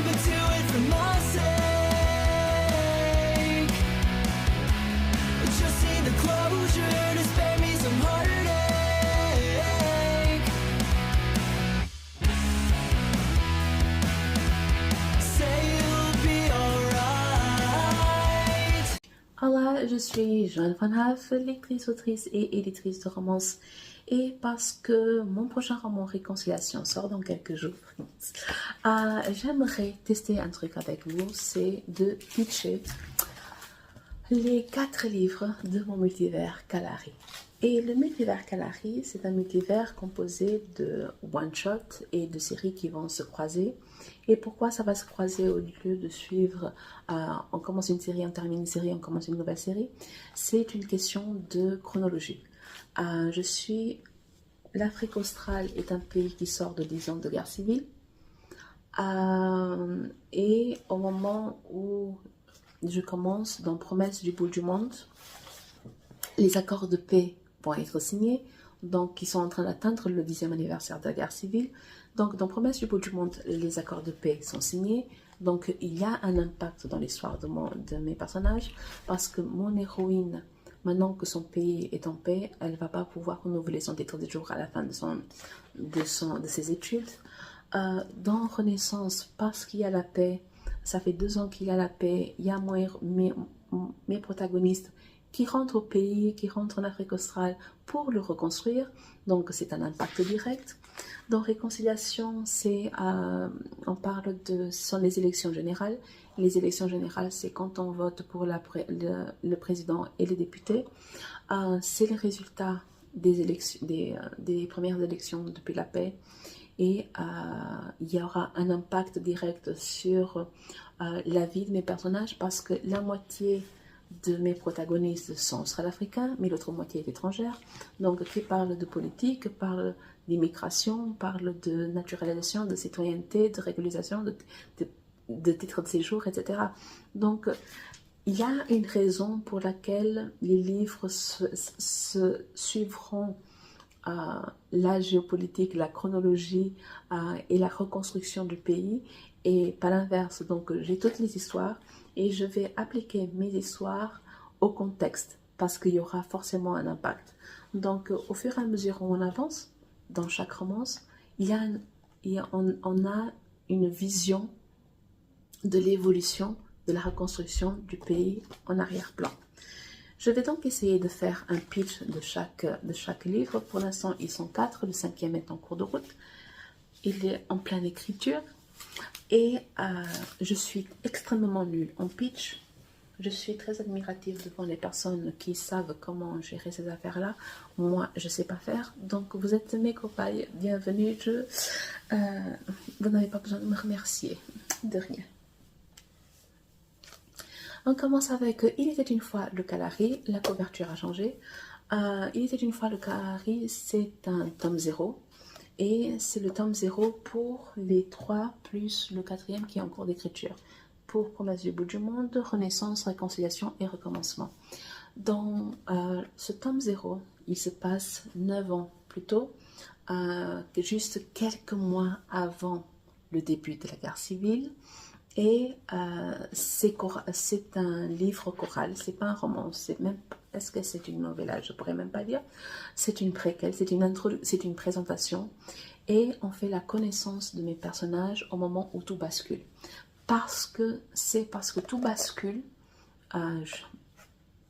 but do it for my sake. Just need the closure to spare me some heartache. Say you'll be alright. Hola, je suis Joanne Van Haaf, lectrice, autrice et éditrice de romances. Et parce que mon prochain roman Réconciliation sort dans quelques jours, j'aimerais tester un truc avec vous, c'est de pitcher les 4 livres de mon multivers Kalari. Et le multivers Kalari, c'est un multivers composé de one-shot et de séries qui vont se croiser. Et pourquoi ça va se croiser au lieu de suivre, on commence une série, on termine une série, on commence une nouvelle série? C'est une question de chronologie. L'Afrique australe est un pays qui sort de 10 ans de guerre civile. Et au moment où je commence dans Promesse du bout du monde, les accords de paix vont être signés, donc ils sont en train d'atteindre le 10e anniversaire de la guerre civile. Donc dans Promesse du bout du monde, les accords de paix sont signés, donc il y a un impact dans l'histoire de mes personnages, parce que mon héroïne, maintenant que son pays est en paix, elle ne va pas pouvoir renouveler son titre de séjour à la fin de ses études. Dans Renaissance, parce qu'il y a la paix, ça fait 2 ans qu'il y a la paix, il y a mes protagonistes qui rentrent au pays, qui rentrent en Afrique australe pour le reconstruire, donc c'est un impact direct. Dans Réconciliation, on parle ce sont les élections générales. Les élections générales, c'est quand on vote pour le président et les députés. C'est le résultat des premières élections depuis la paix. Et il y aura un impact direct sur la vie de mes personnages, parce que la moitié de mes protagonistes sont australo-africains, mais l'autre moitié est étrangère. Donc, qui parle de politique, parle d'immigration, parle de naturalisation, de citoyenneté, de régularisation, de titres de séjour, etc. Donc, il y a une raison pour laquelle les livres se suivront la géopolitique, la chronologie et la reconstruction du pays, et pas l'inverse. Donc j'ai toutes les histoires et je vais appliquer mes histoires au contexte, parce qu'il y aura forcément un impact. Donc au fur et à mesure où on avance dans chaque romance, on a une vision de l'évolution, de la reconstruction du pays en arrière-plan. Je vais donc essayer de faire un pitch de chaque livre. Pour l'instant, ils sont 4. Le 5e est en cours de route. Il est en pleine écriture. Et je suis extrêmement nulle en pitch. Je suis très admirative devant les personnes qui savent comment gérer ces affaires-là. Moi, je ne sais pas faire. Donc, vous êtes mes copains. Bienvenue. Vous n'avez pas besoin de me remercier. De rien. On commence avec Il était une fois le Kalari. La couverture a changé. Il était une fois le Kalari, c'est un tome 0. Et c'est le tome 0 pour les 3 plus le 4e qui est en cours d'écriture. Pour Promesse du bout du monde, Renaissance, Réconciliation et Recommencement. Dans ce tome 0, il se passe 9 ans plus tôt, juste quelques mois avant le début de la guerre civile. Et c'est un livre choral, c'est pas un roman, est-ce que c'est une novella? Je pourrais même pas dire. C'est une préquelle, c'est une présentation, et on fait la connaissance de mes personnages au moment où tout bascule. Parce que tout bascule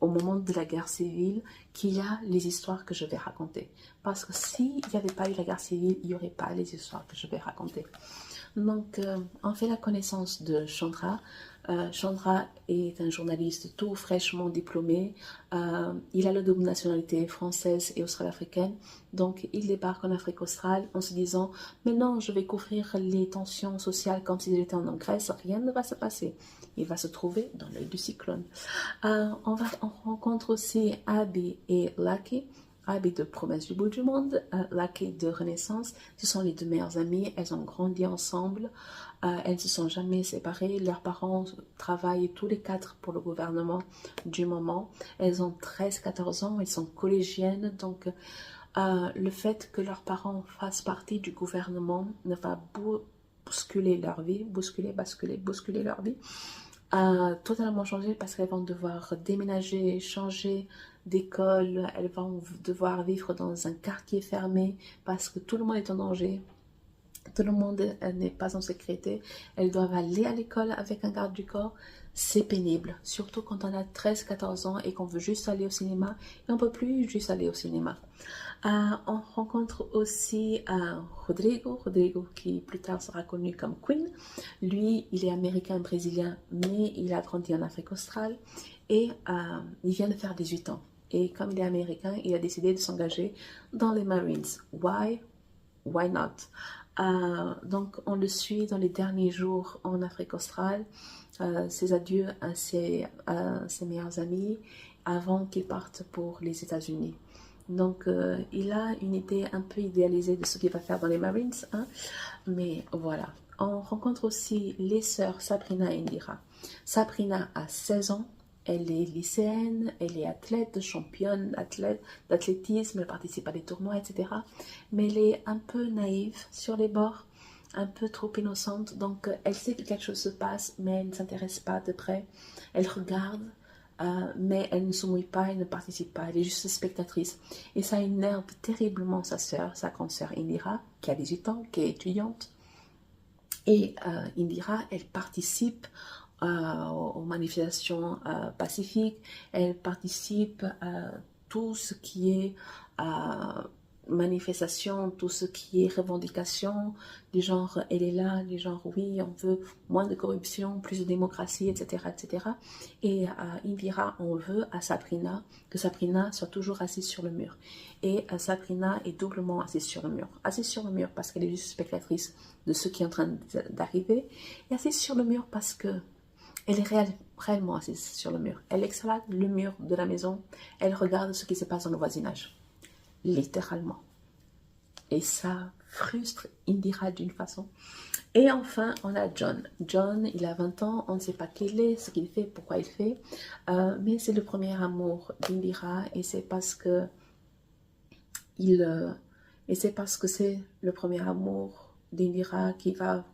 au moment de la guerre civile qu'il y a les histoires que je vais raconter. Parce que s'il n'y avait pas eu la guerre civile, il n'y aurait pas les histoires que je vais raconter. Donc, on fait la connaissance de Chandra. Chandra est un journaliste tout fraîchement diplômé. Il a la double nationalité française et australo-africaine. Donc, il débarque en Afrique australe en se disant « Mais non, je vais couvrir les tensions sociales comme s'il était en Grèce. Rien ne va se passer. » Il va se trouver dans l'œil du cyclone. On rencontre aussi Abby et Lucky. Abby de Promesse du bout du monde, Lucky de Renaissance. Ce sont les 2 meilleures amies. Elles ont grandi ensemble. Elles ne se sont jamais séparées. Leurs parents travaillent tous les 4 pour le gouvernement du moment. Elles ont 13-14 ans. Elles sont collégiennes. Donc, le fait que leurs parents fassent partie du gouvernement ne va bousculer leur vie, bousculer leur vie, totalement changer parce qu'elles vont devoir déménager, changer d'école, elles vont devoir vivre dans un quartier fermé parce que tout le monde est en danger. Tout le monde n'est pas en sécurité. Elles doivent aller à l'école avec un garde du corps. C'est pénible, surtout quand on a 13-14 ans et qu'on veut juste aller au cinéma et on ne peut plus juste aller au cinéma. On rencontre aussi Rodrigo qui plus tard sera connu comme Queen. Lui, il est américain-brésilien, mais il a grandi en Afrique australe et il vient de faire 18 ans. Et comme il est américain, il a décidé de s'engager dans les Marines. Why? Why not? Donc on le suit dans les derniers jours en Afrique australe, ses adieux à ses meilleurs amis avant qu'il parte pour les États-Unis. Donc il a une idée un peu idéalisée de ce qu'il va faire dans les Marines, hein? Mais voilà. On rencontre aussi les sœurs Sabrina et Indira. Sabrina a 16 ans. Elle est lycéenne, elle est athlète, championne d'athlétisme, elle participe à des tournois, etc. Mais elle est un peu naïve sur les bords, un peu trop innocente. Donc, elle sait que quelque chose se passe, mais elle ne s'intéresse pas de près. Elle regarde, mais elle ne se mouille pas, elle ne participe pas. Elle est juste spectatrice. Et ça énerve terriblement sa sœur, sa grande sœur Indira, qui a 18 ans, qui est étudiante. Et Indira, elle participe aux manifestations pacifiques, elle participe à tout ce qui est manifestation, tout ce qui est revendication, du genre elle est là, du genre oui on veut moins de corruption, plus de démocratie, etc. etc. Et Indira, on veut à Sabrina que Sabrina soit toujours assise sur le mur. Et Sabrina est doublement assise sur le mur. Assise sur le mur parce qu'elle est juste spectatrice de ce qui est en train d'arriver, et assise sur le mur parce que elle est réellement assise sur le mur. Elle escalade le mur de la maison. Elle regarde ce qui se passe dans le voisinage. Littéralement. Et ça frustre Indira d'une façon. Et enfin, on a John. John, il a 20 ans. On ne sait pas qui il est, ce qu'il fait, pourquoi il fait. Mais c'est le premier amour d'Indira. Et c'est parce que c'est le premier amour d'Indira qui va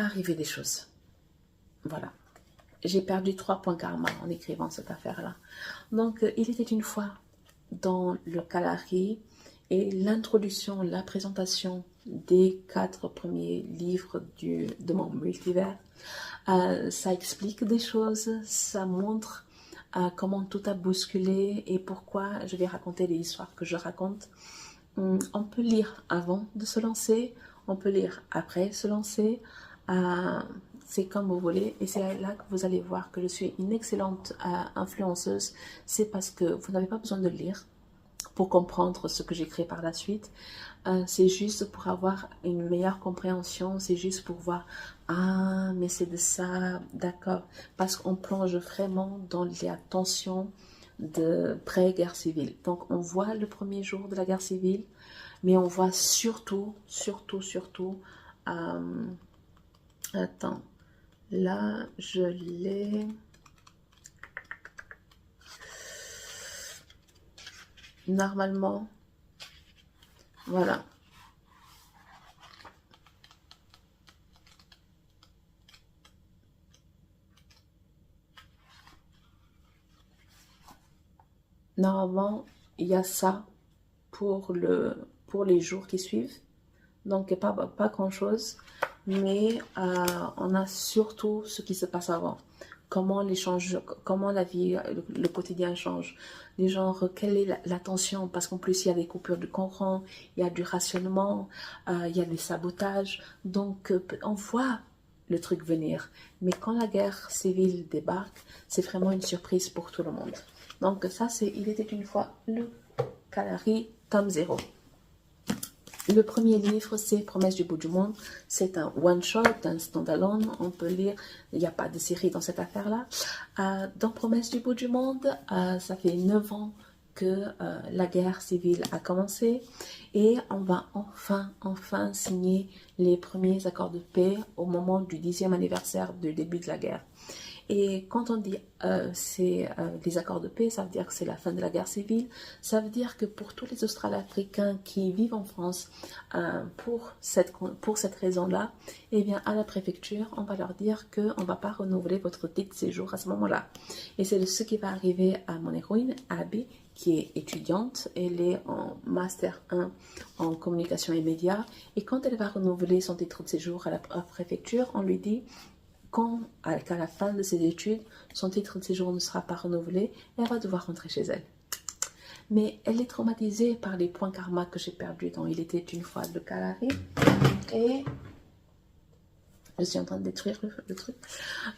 arriver des choses. Voilà. J'ai perdu 3 points karma en écrivant cette affaire-là. Donc, il était une fois dans le Kalari et l'introduction, la présentation des 4 premiers livres de mon multivers, ça explique des choses, ça montre comment tout a bousculé et pourquoi je vais raconter les histoires que je raconte. On peut lire avant de se lancer, on peut lire après se lancer, c'est comme vous voulez, et c'est là que vous allez voir que je suis une excellente influenceuse. C'est parce que vous n'avez pas besoin de lire pour comprendre ce que j'écris par la suite, c'est juste pour avoir une meilleure compréhension, c'est juste pour voir, ah mais c'est de ça, d'accord, parce qu'on plonge vraiment dans la tension de pré-guerre civile. Donc on voit le premier jour de la guerre civile, mais on voit surtout, attends, là je l'ai, normalement, voilà. Normalement, il y a ça pour les jours qui suivent. Donc, pas grand-chose. Mais on a surtout ce qui se passe avant. Comment la vie, le quotidien change. Les genres, quelle est la tension? Parce qu'en plus, il y a des coupures de courant, il y a du rationnement, il y a des sabotages. Donc, on voit le truc venir. Mais quand la guerre civile débarque, c'est vraiment une surprise pour tout le monde. Donc ça, c'est Il était une fois le Kalari, tome 0. Le premier livre, c'est Promesse du bout du monde. C'est un one-shot, un standalone. On peut lire, il n'y a pas de série dans cette affaire-là. Dans Promesse du bout du monde, ça fait 9 ans que la guerre civile a commencé. Et on va enfin signer les premiers accords de paix au moment du 10e anniversaire du début de la guerre. Et quand on dit c'est les accords de paix, ça veut dire que c'est la fin de la guerre civile. Ça veut dire que pour tous les Australo-Africains qui vivent en France pour cette raison-là, eh bien à la préfecture, on va leur dire qu'on ne va pas renouveler votre titre de séjour à ce moment-là. Et c'est ce qui va arriver à mon héroïne, Abby, qui est étudiante. Elle est en Master 1 en communication et médias. Et quand elle va renouveler son titre de séjour à la préfecture, on lui dit qu'à la fin de ses études, son titre de séjour ne sera pas renouvelé, elle va devoir rentrer chez elle. Mais elle est traumatisée par les points karma que j'ai perdus dans Il était une fois le Kalahari. Et je suis en train de détruire le truc.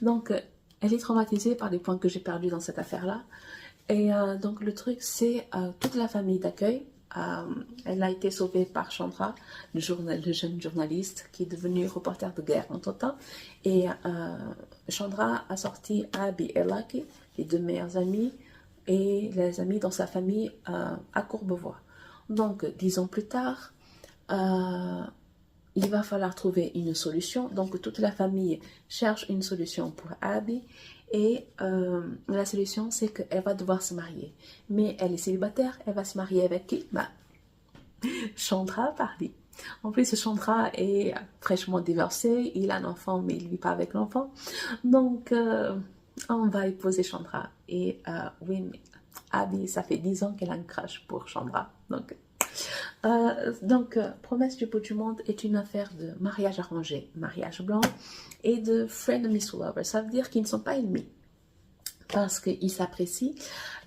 Donc, elle est traumatisée par les points que j'ai perdus dans cette affaire-là. Et donc, le truc, c'est toute la famille d'accueil. Elle a été sauvée par Chandra, le jeune journaliste qui est devenu reporter de guerre entre-temps. Et Chandra a sorti Abby et Lucky, les deux meilleurs amis, et les amis dans sa famille à Courbevoie. Donc, 10 ans plus tard, il va falloir trouver une solution. Donc, toute la famille cherche une solution pour Abby. Et la solution, c'est qu'elle va devoir se marier. Mais elle est célibataire, elle va se marier avec qui? Chandra pardi. En plus, Chandra est fraîchement divorcé, il a un enfant, mais il ne vit pas avec l'enfant. Donc, on va épouser Chandra. Et oui, mais Abby, ça fait 10 ans qu'elle a un crush pour Chandra. Donc, Promesse du bout du monde est une affaire de mariage arrangé, mariage blanc, et de frenemies to lovers. Ça veut dire qu'ils ne sont pas ennemis parce qu'ils s'apprécient,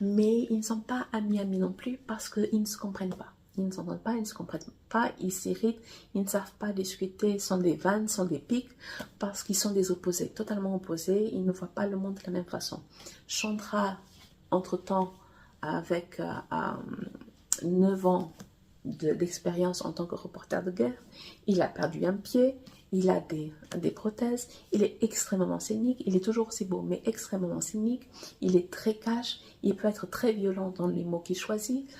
mais ils ne sont pas amis non plus parce qu'ils ne se comprennent pas. Ils ne s'entendent pas, ils ne se comprennent pas, ils s'irritent, ils ne savent pas discuter, sont des vannes, sont des pics, parce qu'ils sont des opposés, totalement opposés, ils ne voient pas le monde de la même façon. Chandra, entre-temps, avec 9 ans d'expérience en tant que reporter de guerre, il a perdu un pied, il a des prothèses, il est extrêmement cynique, il est toujours aussi beau, mais extrêmement cynique, il est très cash, il peut être très violent dans les mots qu'il choisit.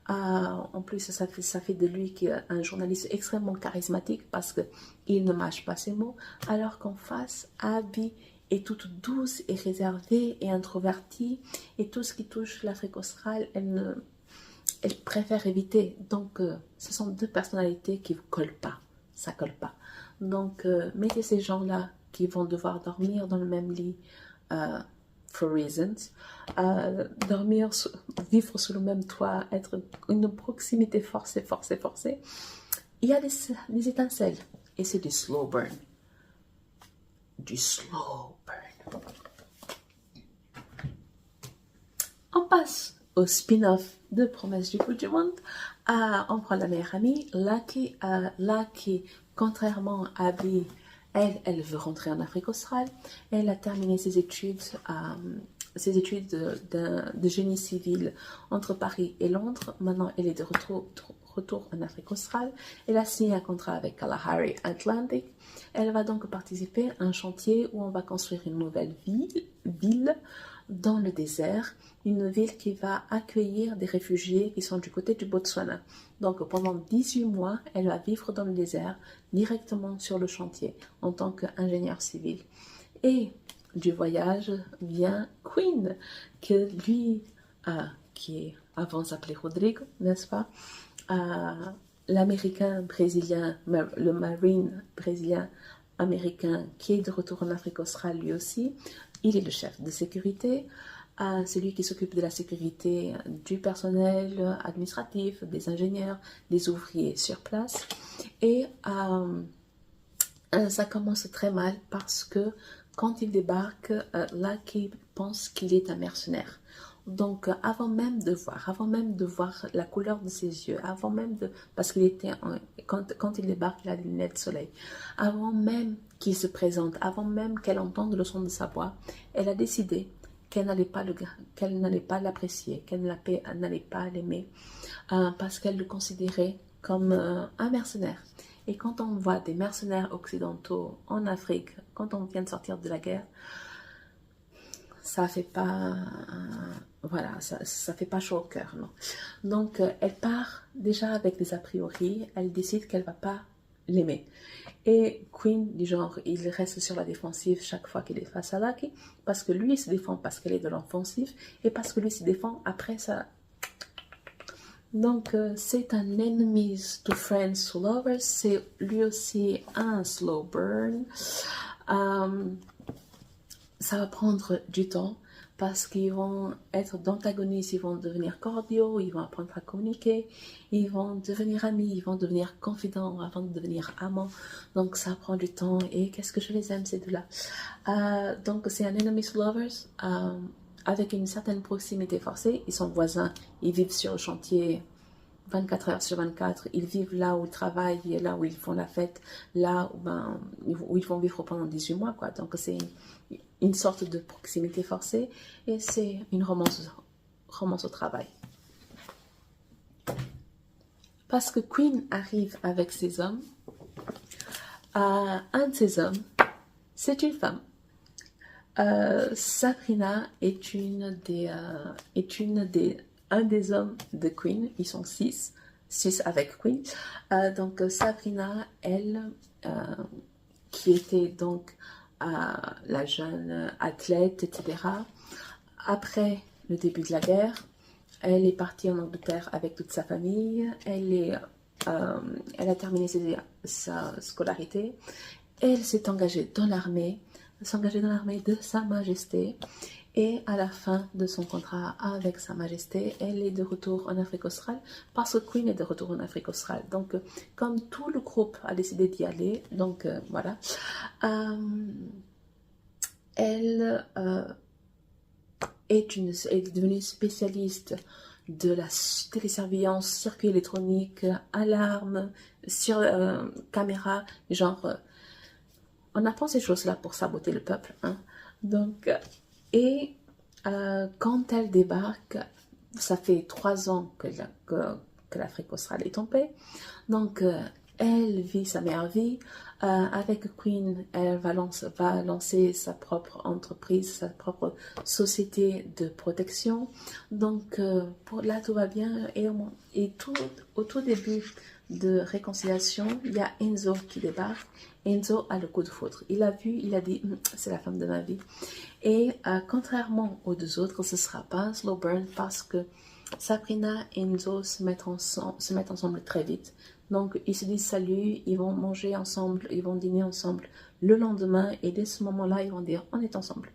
En plus, ça fait de lui un journaliste extrêmement charismatique parce qu'il ne mâche pas ses mots, alors qu'en face, Abby est toute douce et réservée et introvertie, et tout ce qui touche l'Afrique australe, elle préfère éviter. Donc, ce sont deux personnalités qui ne collent pas, ça colle pas. Donc, mettez ces gens-là qui vont devoir dormir dans le même lit for reasons, vivre sous le même toit, être une proximité forcée. Il y a des étincelles et c'est du slow burn. Du slow burn. On passe au spin-off de Promesse du bout du monde. On prend la meilleure amie, Lucky, contrairement à Abby, elle veut rentrer en Afrique australe. Elle a terminé ses études de génie civil entre Paris et Londres. Maintenant, elle est de retour en Afrique australe. Elle a signé un contrat avec Kalahari Atlantic. Elle va donc participer à un chantier où on va construire une nouvelle ville dans le désert, une ville qui va accueillir des réfugiés qui sont du côté du Botswana. Donc pendant 18 mois, elle va vivre dans le désert directement sur le chantier en tant qu'ingénieur civil. Et du voyage vient Queen, que lui, qui est avant s'appelait Rodrigo, n'est-ce pas? L'américain brésilien, le marine brésilien américain qui est de retour en Afrique australe lui aussi, il est le chef de sécurité, c'est lui qui s'occupe de la sécurité du personnel administratif, des ingénieurs, des ouvriers sur place. Et ça commence très mal parce que quand il débarque, Lucky pense qu'il est un mercenaire. Donc, avant même de voir la couleur de ses yeux, parce qu'il était, quand il débarque, il a des lunettes de soleil, avant même qu'il se présente, avant même qu'elle entende le son de sa voix, elle a décidé qu'elle n'allait pas l'apprécier, qu'elle n'allait pas l'aimer, parce qu'elle le considérait comme un mercenaire. Et quand on voit des mercenaires occidentaux en Afrique, quand on vient de sortir de la guerre, ça fait pas ça fait pas chaud au cœur, non. Donc elle part déjà avec des a priori, elle décide qu'elle va pas l'aimer. Et Queen, du genre, il reste sur la défensive chaque fois qu'il est face à Lucky, parce que lui, il se défend parce qu'elle est de l'offensif, et parce que lui se défend après ça. Donc, c'est un enemies to friends to lovers, c'est lui aussi un slow burn. Ça va prendre du temps, parce qu'ils vont être d'antagonistes, ils vont devenir cordiaux, ils vont apprendre à communiquer, ils vont devenir amis, ils vont devenir confidents avant de devenir amants. Donc ça prend du temps et qu'est-ce que je les aime ces deux-là. Donc c'est un enemies to lovers avec une certaine proximité forcée. Ils sont voisins, ils vivent sur le chantier 24 heures sur 24, ils vivent là où ils travaillent, là où ils font la fête, là où ils vont vivre pendant 18 mois, quoi. Donc c'est une sorte de proximité forcée et c'est une romance au travail. Parce que Queen arrive avec ses hommes, un de ses hommes, c'est une femme. Sabrina est un des hommes de Queen. Ils sont six avec Queen. Donc Sabrina, elle, qui était donc la jeune athlète, etc. Après le début de la guerre, elle est partie en Angleterre avec toute sa famille. Elle a terminé sa scolarité. Elle s'est engagée dans l'armée de Sa Majesté. Et à la fin de son contrat avec Sa Majesté, elle est de retour en Afrique australe parce que Queen est de retour en Afrique australe. Donc, comme tout le groupe a décidé d'y aller, donc voilà. Elle est devenue spécialiste de la télésurveillance, circuit électronique, alarme, sur caméra, genre... on apprend ces choses-là pour saboter le peuple. Hein. Donc, et quand elle débarque, ça fait 3 ans que l'Afrique australe est en paix. Donc, elle vit sa meilleure vie. Avec Queen, elle va lancer sa propre entreprise, sa propre société de protection. Donc, là, tout va bien. Et au tout début de réconciliation, il y a Enzo qui débarque. Enzo a le coup de foudre. Il a vu, il a dit, c'est la femme de ma vie. Et contrairement aux deux autres, ce ne sera pas un slow burn parce que Sabrina et Enzo se mettent ensemble très vite. Donc, ils se disent salut, ils vont manger ensemble, ils vont dîner ensemble le lendemain. Et dès ce moment-là, ils vont dire, on est ensemble.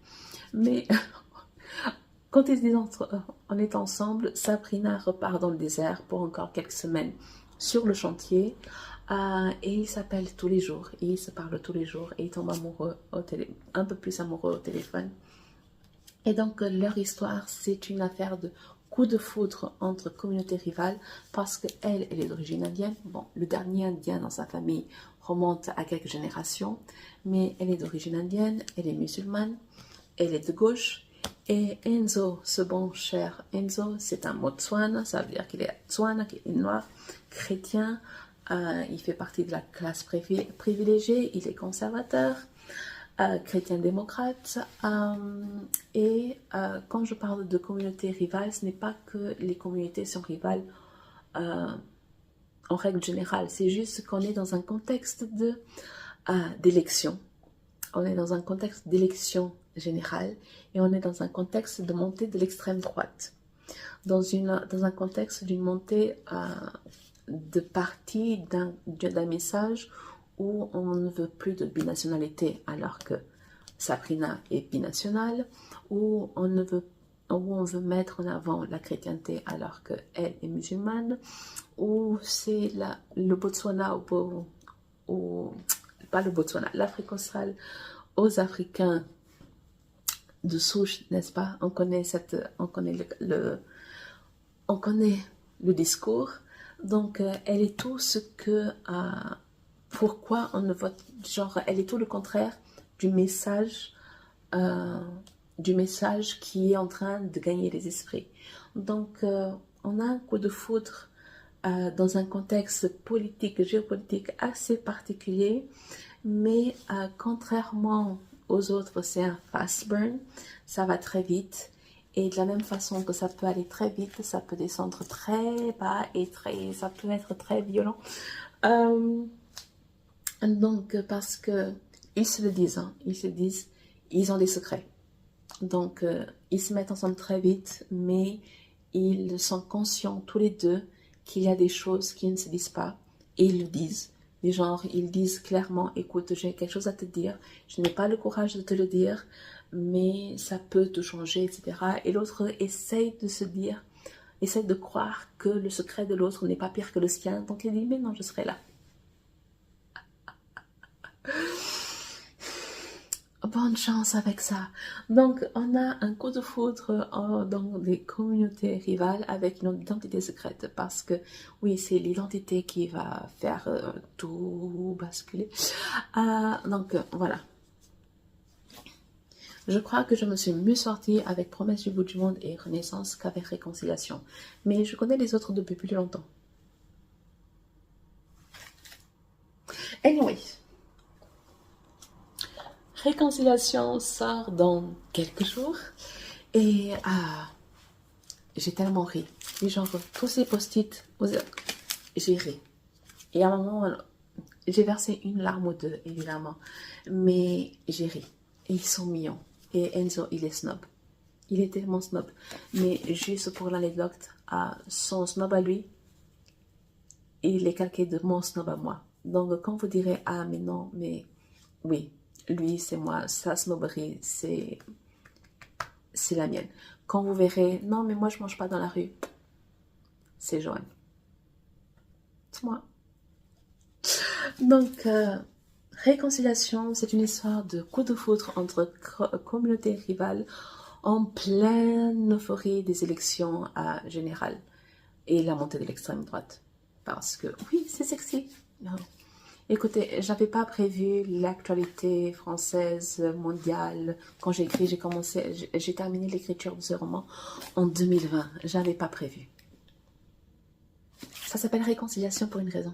Mais quand ils se disent on est ensemble, Sabrina repart dans le désert pour encore quelques semaines sur le chantier. Et ils s'appellent tous les jours, et ils se parlent tous les jours, et ils tombent amoureux un peu plus amoureux au téléphone. Et donc leur histoire, c'est une affaire de coup de foudre entre communautés rivales, parce qu'elle est d'origine indienne. Bon, le dernier indien dans sa famille remonte à quelques générations, mais elle est d'origine indienne, elle est musulmane, elle est de gauche. Et Enzo, ce bon cher Enzo, c'est un Motswana, ça veut dire qu'il est Tswana, qu'il est noir, chrétien. Il fait partie de la classe privilégiée, il est conservateur, chrétien-démocrate. Et quand je parle de communautés rivales, ce n'est pas que les communautés sont rivales en règle générale, c'est juste qu'on est dans un contexte d'élection. On est dans un contexte d'élection générale et on est dans un contexte de montée de l'extrême droite. Dans un contexte d'une montée de parti d'un message où on ne veut plus de binationalité alors que Sabrina est binationale, où on veut mettre en avant la chrétienté alors qu'elle est musulmane, où c'est le Botswana pas le Botswana, l'Afrique australe aux Africains de souche, n'est-ce pas? On connaît le discours. Donc, elle est tout ce que... pourquoi on ne vote... Genre, elle est tout le contraire du message qui est en train de gagner les esprits. Donc, on a un coup de foudre dans un contexte géopolitique assez particulier. Mais contrairement aux autres, c'est un fast burn. Ça va très vite. Et de la même façon que ça peut aller très vite, ça peut descendre très bas et ça peut être très violent. Donc, parce que ils se le disent, hein, ils se disent, ils ont des secrets. Donc, ils se mettent ensemble très vite, mais ils sont conscients tous les deux qu'il y a des choses qui ne se disent pas, et ils le disent. Du genre, ils disent clairement, écoute, j'ai quelque chose à te dire, je n'ai pas le courage de te le dire, mais ça peut te changer, etc. Et l'autre essaye de se dire, essaye de croire que le secret de l'autre n'est pas pire que le sien. Donc il dit, mais non, je serai là. Bonne chance avec ça. Donc, on a un coup de foudre dans des communautés rivales avec une identité secrète parce que, oui, c'est l'identité qui va faire tout basculer. Voilà. Je crois que je me suis mieux sortie avec Promesse du bout du monde et Renaissance qu'avec Réconciliation. Mais je connais les autres depuis plus longtemps. Anyway. Réconciliation sort dans quelques jours et j'ai tellement ri. Les gens, tous ces post-it, j'ai ri. Et à un moment, j'ai versé une larme ou deux, évidemment, mais j'ai ri. Et ils sont mignons. Et Enzo, il est snob. Il est tellement snob. Mais juste pour l'anecdote, son snob à lui, il est calqué de mon snob à moi. Donc quand vous direz, ah mais non, mais oui, lui c'est moi, sa snobberie c'est la mienne. Quand vous verrez, non mais moi je mange pas dans la rue, c'est Joanne. C'est moi. Donc, Réconciliation, c'est une histoire de coup de foudre entre communautés rivales en pleine euphorie des élections générales et la montée de l'extrême droite. Parce que, oui, c'est sexy. Écoutez, j'avais pas prévu l'actualité française, mondiale. Quand j'ai écrit, j'ai terminé l'écriture de ce roman en 2020. J'avais pas prévu. Ça s'appelle Réconciliation pour une raison.